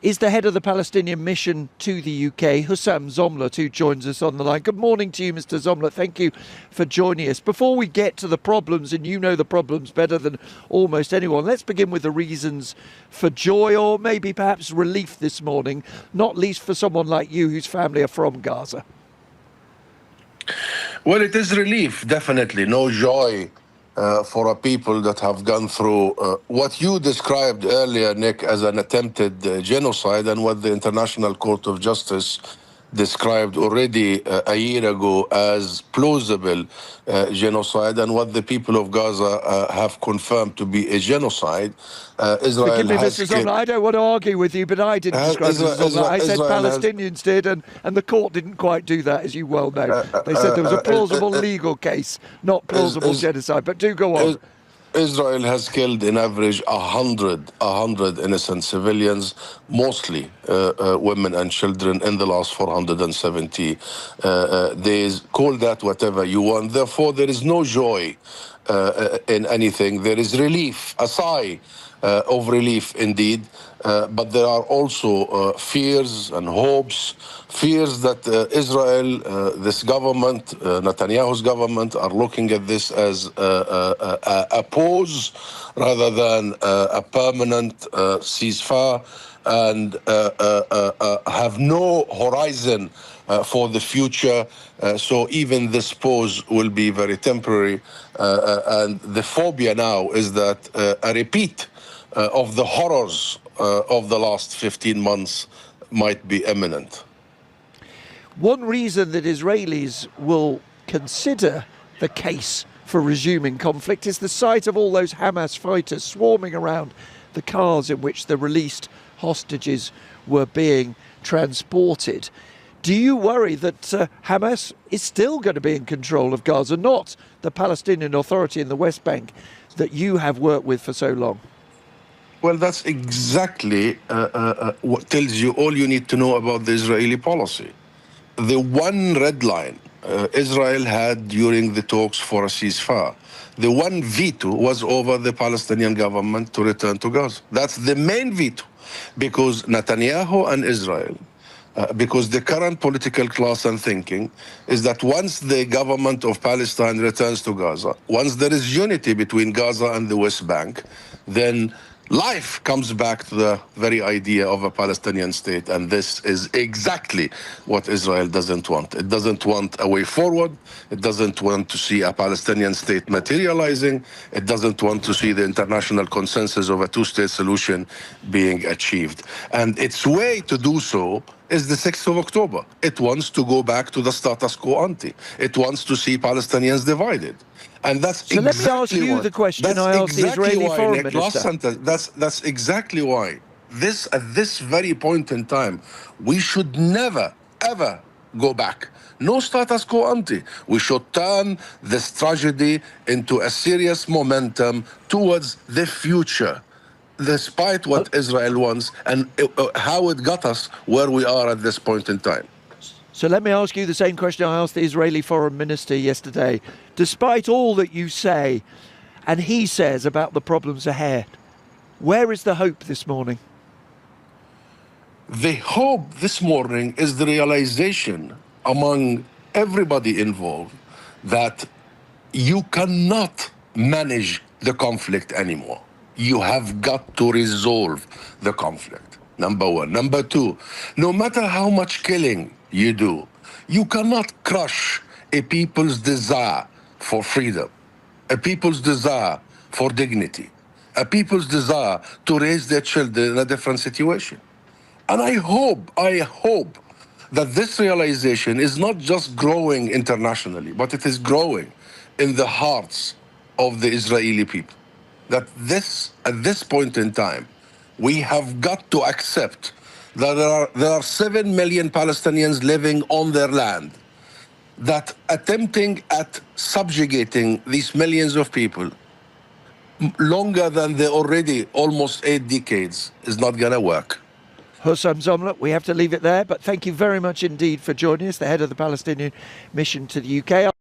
is the head of the Palestinian mission to the UK, Husam Zomlot, who joins us on the line. Good morning to you, Mr. Zomlot. Thank you for joining us. Before we get to the problems, and you know the problems better than almost anyone, let's begin with the reasons for joy or maybe perhaps relief this morning, not least for someone like you whose family are from Gaza. Well, it is relief, definitely. No joy for a people that have gone through what you described earlier, Nick, as an attempted genocide, and what the International Court of Justice described already a year ago as plausible genocide, and what the people of Gaza have confirmed to be a genocide. Israel Forgive me, has Mr. Zomlot, I don't want to argue with you, but I didn't describe it as Zomlot. I said Palestinians did, and the court didn't quite do that, as you well know. They said there was a plausible legal case, not plausible genocide, but do go on. Israel has killed in average 100 innocent civilians, mostly women and children, in the last 470 days. Call that whatever you want. Therefore, there is no joy in anything. There is relief, a sigh of relief indeed, but there are also fears and hopes, fears that Israel, this government, Netanyahu's government, are looking at this as a pause rather than a permanent ceasefire, and have no horizon for the future. So even this pause will be very temporary. And the phobia now is that a repeat of the horrors of the last 15 months might be imminent. One reason that Israelis will consider the case for resuming conflict is the sight of all those Hamas fighters swarming around the cars in which the released hostages were being transported. Do you worry that Hamas is still going to be in control of Gaza, not the Palestinian Authority in the West Bank that you have worked with for so long? Well, that's exactly what tells you all you need to know about the Israeli policy. The one red line Israel had during the talks for a ceasefire, the one veto was over the Palestinian government to return to Gaza. That's the main veto, because Netanyahu and Israel, because the current political class and thinking is that once the government of Palestine returns to Gaza, once there is unity between Gaza and the West Bank, then life comes back to the very idea of a Palestinian state, and this is exactly what Israel doesn't want. It doesn't want a way forward. It doesn't want to see a Palestinian state materializing. It doesn't want to see the international consensus of a two-state solution being achieved. And its way to do so is the 6th of October. It wants to go back to the status quo ante. It wants to see Palestinians divided. And that's so exactly let me ask you the question I asked the Israeli foreign minister. Last sentence, that's exactly why at this very point in time, we should never, ever go back. No status quo ante. We should turn this tragedy into a serious momentum towards the future, despite what Israel wants and how it got us where we are at this point in time. So let me ask you the same question I asked the Israeli foreign minister yesterday. Despite all that you say and he says about the problems ahead, where is the hope this morning? The hope this morning is the realization among everybody involved that you cannot manage the conflict anymore. You have got to resolve the conflict, number one. Number two, no matter how much killing you do, you cannot crush a people's desire for freedom, a people's desire for dignity, a people's desire to raise their children in a different situation. And I hope that this realization is not just growing internationally, but it is growing in the hearts of the Israeli people. That at this point in time, we have got to accept that there are 7 million Palestinians living on their land, that attempting at subjugating these millions of people longer than the already almost 8 decades is not going to work. Husam Zomlot, we have to leave it there, but thank you very much indeed for joining us, the head of the Palestinian mission to the UK.